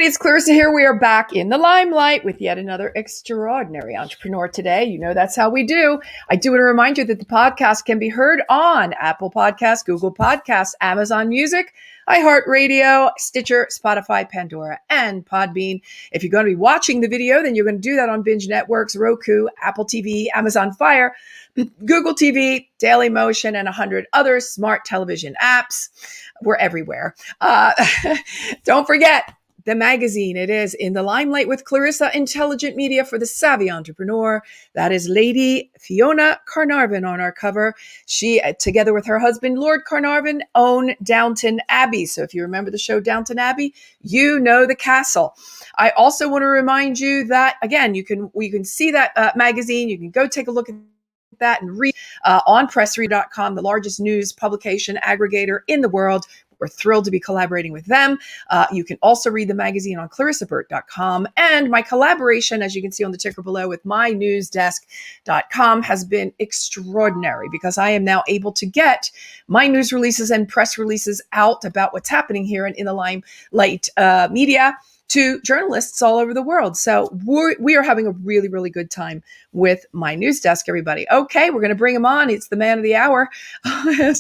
everybody, it's Clarissa here. We are back in the limelight with yet another extraordinary entrepreneur today. You know, that's how we do. I do want to remind you that the podcast can be heard on Apple Podcasts, Google Podcasts, Amazon Music, iHeartRadio, Stitcher, Spotify, Pandora, and Podbean. If you're going to be watching the video, then you're going to do that on Binge Networks, Roku, Apple TV, Amazon Fire, Google TV, Dailymotion, and 100 other smart television apps. We're everywhere. Don't forget the magazine. It is In the Limelight with Clarissa, intelligent media for the savvy entrepreneur. That is Lady Fiona Carnarvon on our cover. She, together with her husband, Lord Carnarvon, own Downton Abbey. So if you remember the show Downton Abbey, you know the castle. I also want to remind you that, again, you can see that magazine. You can go take a look at that and read on pressread.com, the largest news publication aggregator in the world. We're thrilled to be collaborating with them. You can also read the magazine on clarissaburt.com. And my collaboration, as you can see on the ticker below, with mynewsdesk.com has been extraordinary because I am now able to get my news releases and press releases out about what's happening here in the Limelight media to journalists all over the world. So we are having a really, really good time with My News Desk, everybody. Okay, we're going to bring him on. It's the man of the hour. I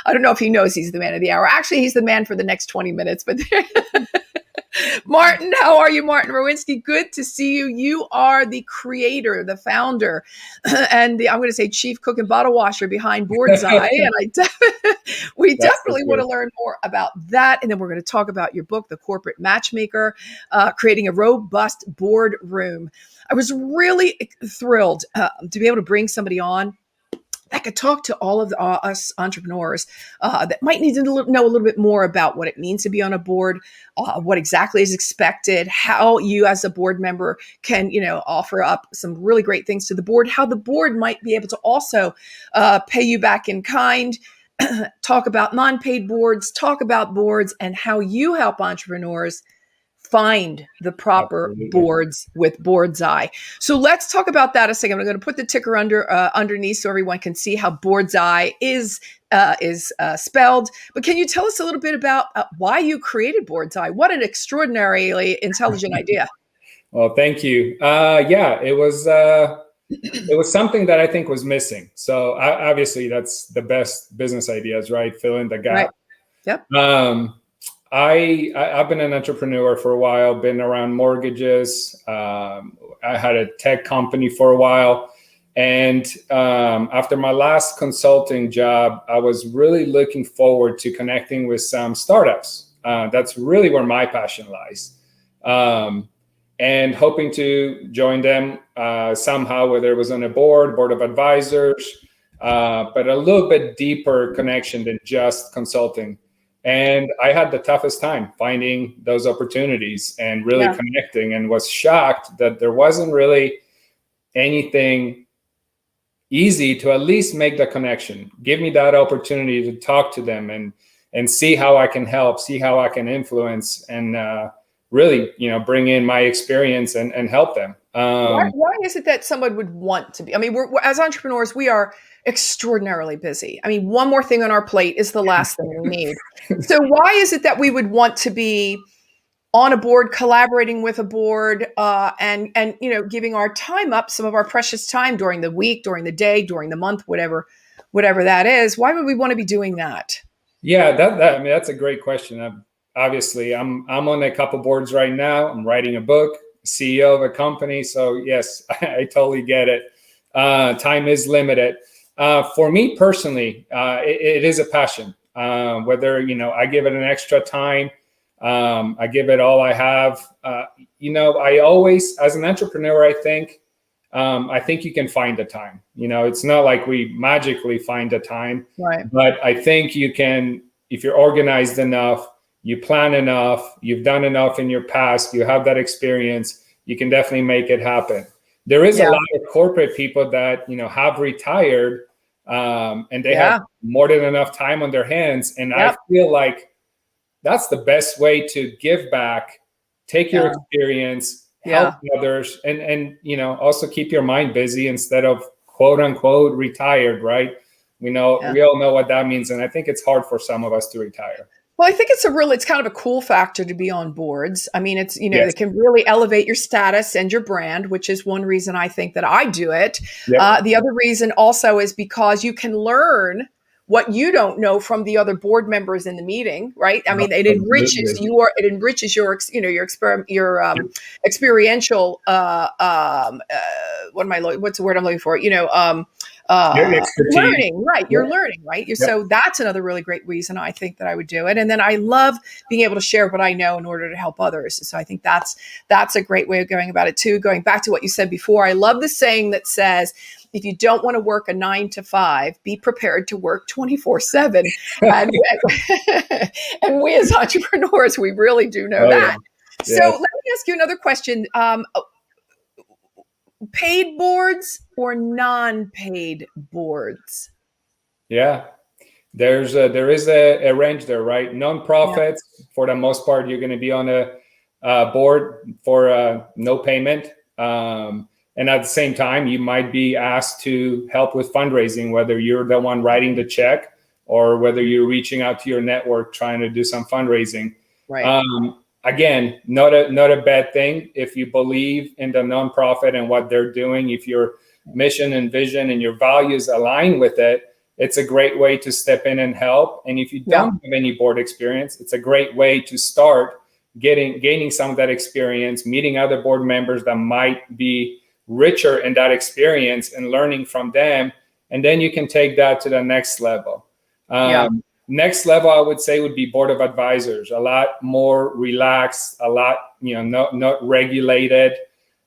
don't know if he knows he's the man of the hour. Actually, he's the man for the next 20 minutes. But Martin, how are you, Martin Rowinski? Good to see you. You are the creator, the founder, and I'm going to say chief cook and bottle washer behind Boardsi. And we definitely want to learn more about that. And then we're going to talk about your book, The Corporate Matchmaker, Creating a Robust Boardroom. I was really thrilled to be able to bring somebody on that could talk to all of us entrepreneurs that might need to know a little bit more about what it means to be on a board, what exactly is expected, how you as a board member can, offer up some really great things to the board, how the board might be able to also pay you back in kind, talk about non-paid boards, talk about boards, and how you help entrepreneurs find the proper boards with Boardsi. So let's talk about that a second. I'm going to put the ticker underneath so everyone can see how Boardsi is spelled. But can you tell us a little bit about why you created Boardsi? What an extraordinarily intelligent idea. Well, thank you. It was something that I think was missing. So obviously that's the best business ideas, right? Fill in the gap. Right. Yep. I've been an entrepreneur for a while, been around mortgages. I had a tech company for a while. And after my last consulting job, I was really looking forward to connecting with some startups. That's really where my passion lies. And hoping to join them somehow, whether it was on a board of advisors, but a little bit deeper connection than just consulting. And I had the toughest time finding those opportunities and really connecting, and was shocked that there wasn't really anything easy to at least make the connection. Give me that opportunity to talk to them and see how I can help, see how I can influence, and really, bring in my experience and help them. Why is it that someone would want to be? I mean, we're as entrepreneurs, we are extraordinarily busy. I mean, one more thing on our plate is the last thing we need. So why is it that we would want to be on a board, collaborating with a board, and giving our time up, some of our precious time during the week, during the day, during the month, whatever that is? Why would we want to be doing that? Yeah, that's a great question. Obviously, I'm on a couple boards right now. I'm writing a book, CEO of a company. So yes, I totally get it. Time is limited. For me personally, it is a passion. Whether, I give it an extra time, I give it all I have. I always, as an entrepreneur, I think you can find the time. It's not like we magically find the time, right? But I think you can, if you're organized enough, you plan enough, you've done enough in your past, you have that experience, you can definitely make it happen. There is a lot of corporate people that, have retired and they have more than enough time on their hands. And I feel like that's the best way to give back, take your experience, help others, and also keep your mind busy instead of quote unquote retired, right? We all know what that means. And I think it's hard for some of us to retire. Well, I think it's kind of a cool factor to be on boards. I mean, it's, Yes. it can really elevate your status and your brand, which is one reason I think that I do it. Yep. The other reason also is because you can learn what you don't know from the other board members in the meeting, right? I mean, it enriches Absolutely. your experiential, what's the word I'm looking for? Your expertise. Learning, right? You're Yep. learning, right? Yep. So that's another really great reason I think that I would do it. And then I love being able to share what I know in order to help others. So I think that's a great way of going about it too. Going back to what you said before, I love the saying that says, if you don't want to work a 9 to 5, be prepared to work 24/7. And, and we as entrepreneurs, we really do know that. Yeah. So let me ask you another question. Paid boards or non-paid boards? Yeah. There is a range there, right? Nonprofits, for the most part, you're going to be on a board for no payment. And at the same time, you might be asked to help with fundraising, whether you're the one writing the check or whether you're reaching out to your network trying to do some fundraising. Right. Again, not a bad thing if you believe in the nonprofit and what they're doing. If your mission and vision and your values align with it, it's a great way to step in and help. And if you don't have any board experience, it's a great way to start gaining some of that experience, meeting other board members that might be richer in that experience and learning from them. And then you can take that to the next level. Next level, I would say, would be board of advisors. A lot more relaxed, a lot, not regulated.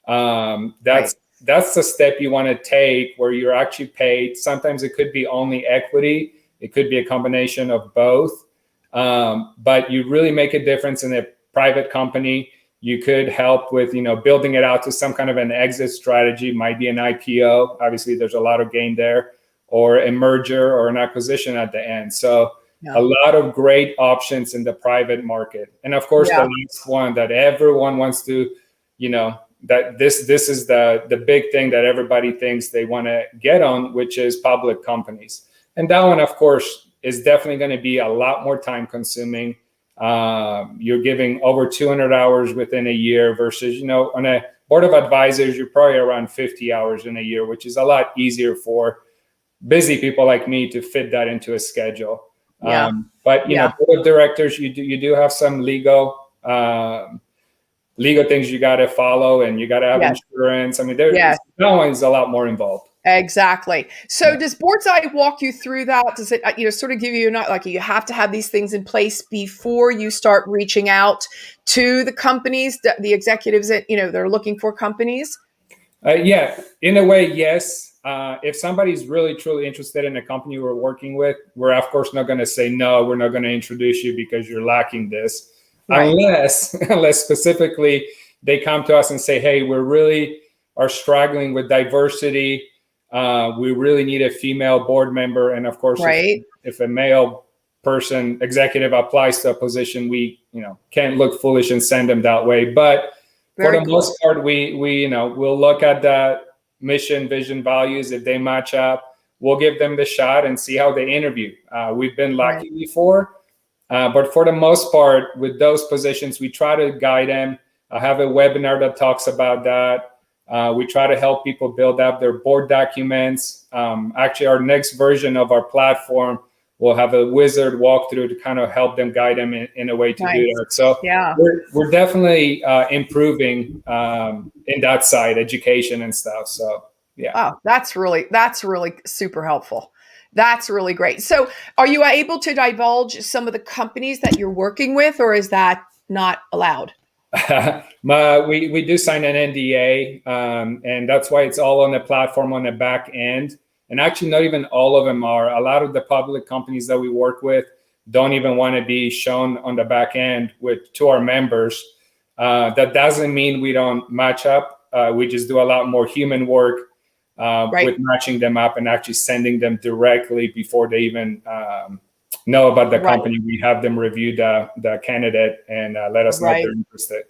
That's the step you want to take, where you're actually paid. Sometimes it could be only equity. It could be a combination of both. But you really make a difference in a private company. You could help with, building it out to some kind of an exit strategy. Might be an IPO. Obviously, there's a lot of gain there, or a merger or an acquisition at the end. So a lot of great options in the private market. And of course, the last one that everyone wants to, that this is the big thing that everybody thinks they want to get on, which is public companies. And that one, of course, is definitely going to be a lot more time consuming. You're giving over 200 hours within a year versus, on a board of advisors, you're probably around 50 hours in a year, which is a lot easier for busy people like me to fit that into a schedule. But board of directors, you do have some legal things you got to follow, and you got to have insurance. I mean, that one's a lot more involved. Exactly. So does Boardsi walk you through that? Does it, sort of give you you have to have these things in place before you start reaching out to the companies, the executives that, they're looking for companies? In a way, yes. If somebody's really, truly interested in a company we're working with, we're of course not going to say, no, we're not going to introduce you because you're lacking this. Right. Unless specifically they come to us and say, hey, we really are struggling with diversity. We really need a female board member. And of course, if a male executive applies to a position, we, can't look foolish and send them that way. But for the most part, we'll look at the mission, vision, values. If they match up, we'll give them the shot and see how they interview. We've been lucky before, but for the most part, with those positions, we try to guide them. I have a webinar that talks about that. We try to help people build up their board documents. Actually, our next version of our platform will have a wizard walkthrough to kind of help them, guide them in a way to do that. So we're definitely improving in that side, education and stuff. So Oh, that's really super helpful. That's really great. So are you able to divulge some of the companies that you're working with, or is that not allowed? We do sign an NDA, and that's why it's all on the platform on the back end. And actually, not even all of them are. A lot of the public companies that we work with don't even want to be shown on the back end to our members. That doesn't mean we don't match up. We just do a lot more human work with matching them up and actually sending them directly before they even know about the company. We have them review the candidate and let us know if they're interested.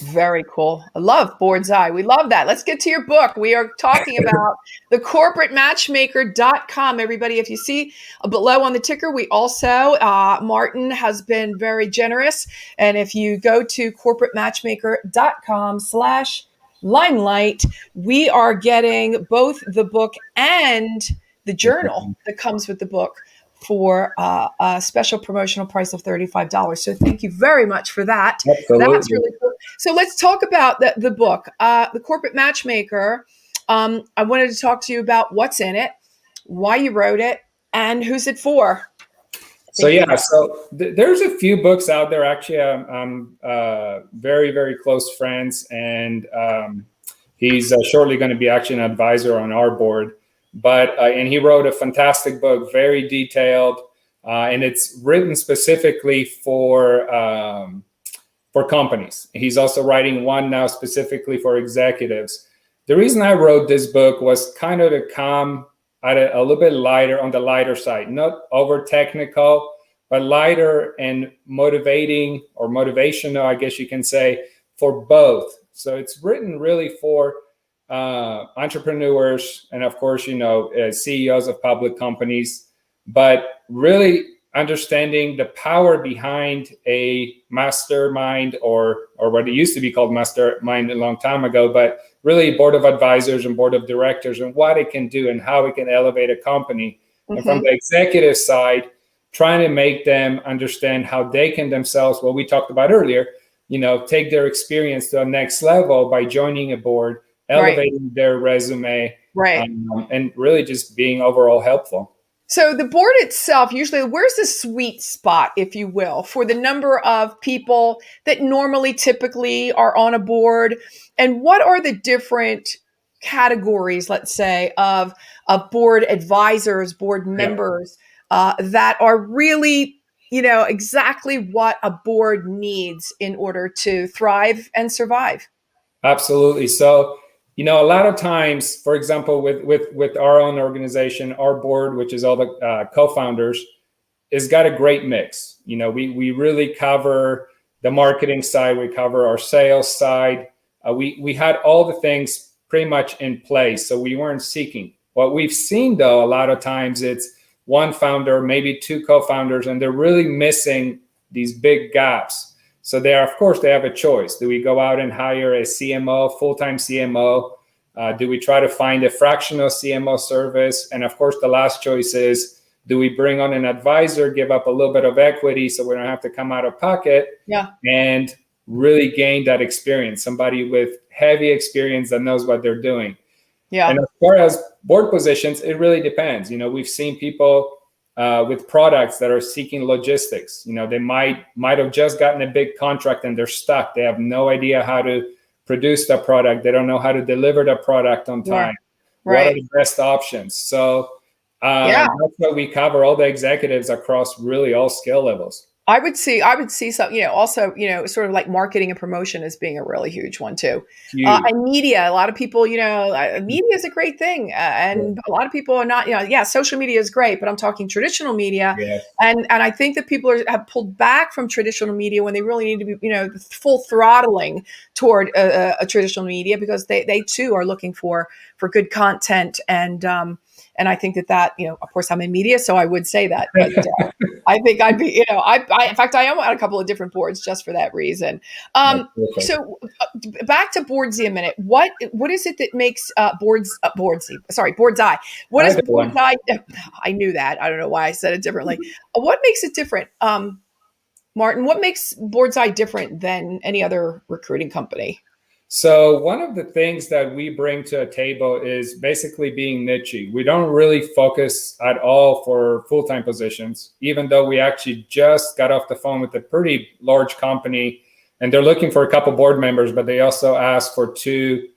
Very cool. I love Boardsi. We love that. Let's get to your book. We are talking about the corporatematchmaker.com. Everybody, if you see below on the ticker, we also, Martin has been very generous. And if you go to corporatematchmaker.com/limelight, we are getting both the book and the journal that comes with the book for a special promotional price of $35. So thank you very much for that. That's Absolutely. really cool. So let's talk about the book, The Corporate Matchmaker. I wanted to talk to you about what's in it, why you wrote it, and who's it for. So there's a few books out there. Actually, I'm very, very close friends, and he's shortly going to be actually an advisor on our board. But and he wrote a fantastic book, very detailed, and it's written specifically for companies. He's also writing one now specifically for executives. The reason I wrote this book was kind of to come at a little bit lighter, on the lighter side, not over technical, but lighter and motivating, or motivational, I guess you can say, for both. So it's written really for entrepreneurs, and of course, CEOs of public companies, but really understanding the power behind a mastermind, or what it used to be called mastermind a long time ago, but really board of advisors and board of directors, and what it can do and how it can elevate a company. Mm-hmm. And from the executive side, trying to make them understand how they can themselves, what we talked about earlier, take their experience to a next level by joining a board, elevating their resume, and really just being overall helpful. So the board itself, usually, where's the sweet spot, if you will, for the number of people that typically are on a board? And what are the different categories, let's say, of board advisors, board members that are really, exactly what a board needs in order to thrive and survive? Absolutely. So, a lot of times, for example, with our own organization, our board, which is all the co-founders, has got a great mix. We really cover the marketing side. We cover our sales side. We had all the things pretty much in place. So we weren't seeking. What we've seen, though, a lot of times it's one founder, maybe two co-founders, and they're really missing these big gaps. So they have a choice. Do we go out and hire a CMO, full-time CMO? Do we try to find a fractional CMO service? And of course, the last choice is, do we bring on an advisor, give up a little bit of equity so we don't have to come out of pocket, and really gain that experience, somebody with heavy experience that knows what they're doing. Yeah. And as far as board positions, it really depends. We've seen people with products that are seeking logistics. They might have just gotten a big contract and they're stuck. They have no idea how to produce the product. They don't know how to deliver the product on time. What are the best options? So that's what we cover, all the executives across really all skill levels. I would see some, also, sort of like marketing and promotion as being a really huge one too. And media, a lot of people, media is a great thing. And a lot of people are not, social media is great, but I'm talking traditional media. Yes. And I think that people have pulled back from traditional media when they really need to be, full throttling toward a traditional media, because they too are looking for good content. And I think that, of course, I'm in media, so I would say that. But I think I'd be, in fact, I am on a couple of different boards just for that reason. So back to Boardsi a minute. What is it that makes Boardsi? What is Boardsi? I knew that. I don't know why I said it differently. What makes it different, Martin? What makes Boardsi different than any other recruiting company? So one of the things that we bring to a table is basically being niche. We don't really focus at all for full-time positions, even though we actually just got off the phone with a pretty large company, and they're looking for a couple board members, but they also asked for two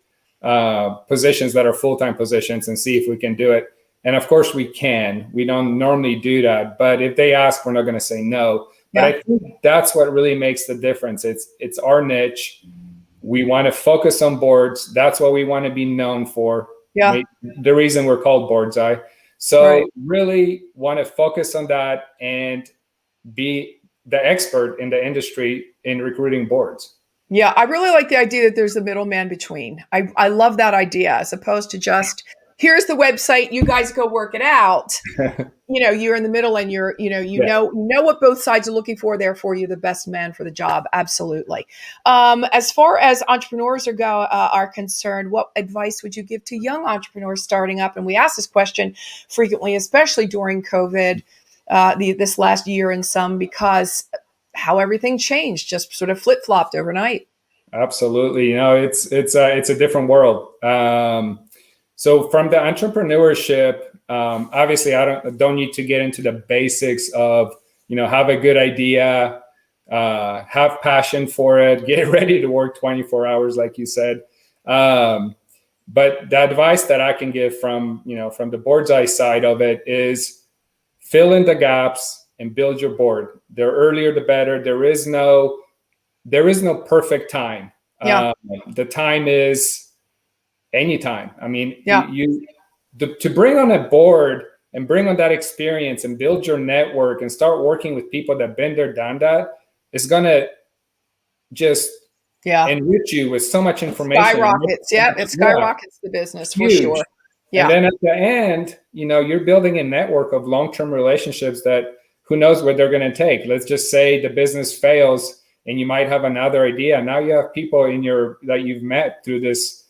positions that are full-time positions, and see if we can do it. And of course we can. We don't normally do that, but if they ask, we're not going to say no. But I think that's what really makes the difference. It's our niche. We want to focus on boards. That's what we want to be known for. Yeah. The reason we're called Boardsi. So really want to focus on that and be the expert in the industry in recruiting boards. Yeah, I really like the idea that there's a middleman between. I love that idea as opposed to just here's the website, you guys go work it out. You're in the middle and Yeah, you know what both sides are looking for, therefore you're the best man for the job. Absolutely. As far as entrepreneurs are concerned, what advice would you give to young entrepreneurs starting up? And we ask this question frequently, especially during COVID, this last year and some, because how everything changed, just sort of flip-flopped overnight. absolutely. It's a different world. So from the entrepreneurship, obviously I don't need to get into the basics of, have a good idea, have passion for it, get ready to work 24 hours, like you said. But the advice that I can give from the Boardsi side of it is fill in the gaps and build your board. The earlier, the better. There is no perfect time. Yeah. The time is anytime. I mean, Yeah. to bring on a board and bring on that experience and build your network and start working with people that been there, done that, is going to just enrich you with so much information. Skyrockets. Yeah, it skyrockets the business for sure. Yeah. And then at the end, you're building a network of long-term relationships that who knows where they're going to take. Let's just say the business fails and you might have another idea. Now you have people that you've met through this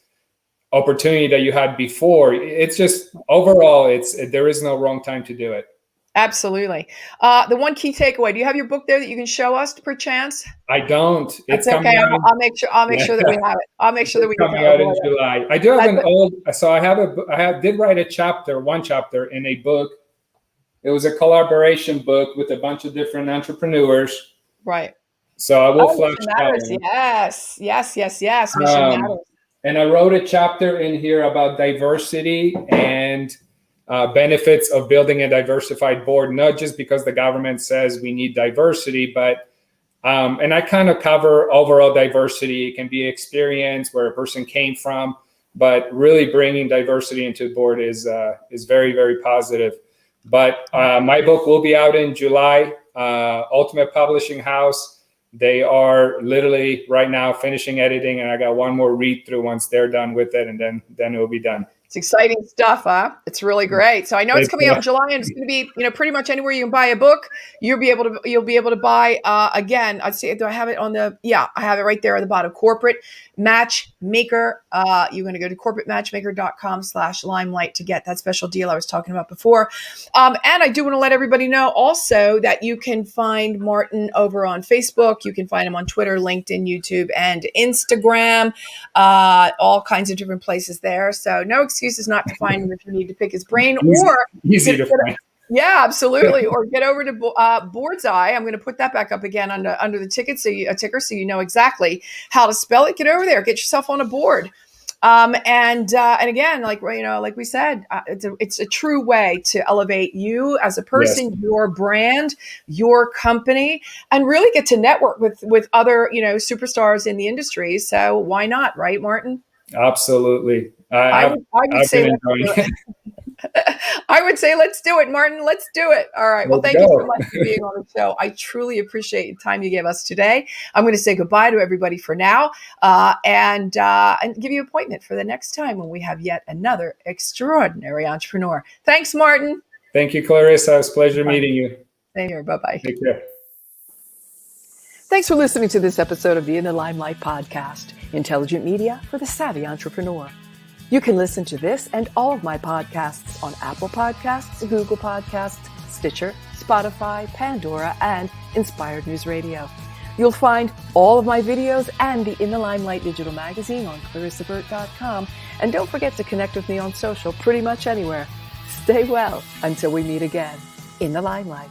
opportunity that you had before. It's just overall, there is no wrong time to do it. Absolutely. The one key takeaway, do you have your book there that you can show us perchance? I don't. It's okay. I'll make sure that we have it. I'll make sure that we get out in July. I do have I did write one chapter in a book. It was a collaboration book with a bunch of different entrepreneurs. Right. So I will flash that. Yes. Mission matters. And I wrote a chapter in here about diversity and benefits of building a diversified board, not just because the government says we need diversity, but and I kind of cover overall diversity. It can be experience, where a person came from, but really bringing diversity into the board is very, very positive. But my book will be out in July. Ultimate Publishing House. They are literally right now finishing editing, and I got one more read through once they're done with it, and then it will be done. It's exciting stuff, huh? It's really great. So I know it's coming out in July, and it's going to be, pretty much anywhere you can buy a book, you'll be able to buy. Again, I'd say, do I have it on the? Yeah, I have it right there at the bottom. Corporate Matchmaker. You're going to go to corporatematchmaker.com/limelight to get that special deal I was talking about before. And I do want to let everybody know also that you can find Martin over on Facebook. You can find him on Twitter, LinkedIn, YouTube, and Instagram. All kinds of different places there. So no excuses not to find him if you need to pick his brain. Easy to find. Yeah, absolutely. Or get over to Boardsi. I'm going to put that back up again under the ticker, so you know exactly how to spell it. Get over there, get yourself on a board. And again, like we said, it's a true way to elevate you as a person, yes, your brand, your company, and really get to network with other superstars in the industry. So why not, right, Martin? Absolutely. I would say let's do it, Martin. Let's do it. All right. Well, thank you so much for being on the show. I truly appreciate the time you gave us today. I'm going to say goodbye to everybody for now, and give you an appointment for the next time when we have yet another extraordinary entrepreneur. Thanks, Martin. Thank you, Clarissa. It was a pleasure meeting you. Same here. Bye-bye. Take care. Thanks for listening to this episode of the In the Limelight podcast, intelligent media for the savvy entrepreneur. You can listen to this and all of my podcasts on Apple Podcasts, Google Podcasts, Stitcher, Spotify, Pandora, and Inspired News Radio. You'll find all of my videos and the In the Limelight digital magazine on clarissaburt.com. And don't forget to connect with me on social pretty much anywhere. Stay well until we meet again. In the Limelight.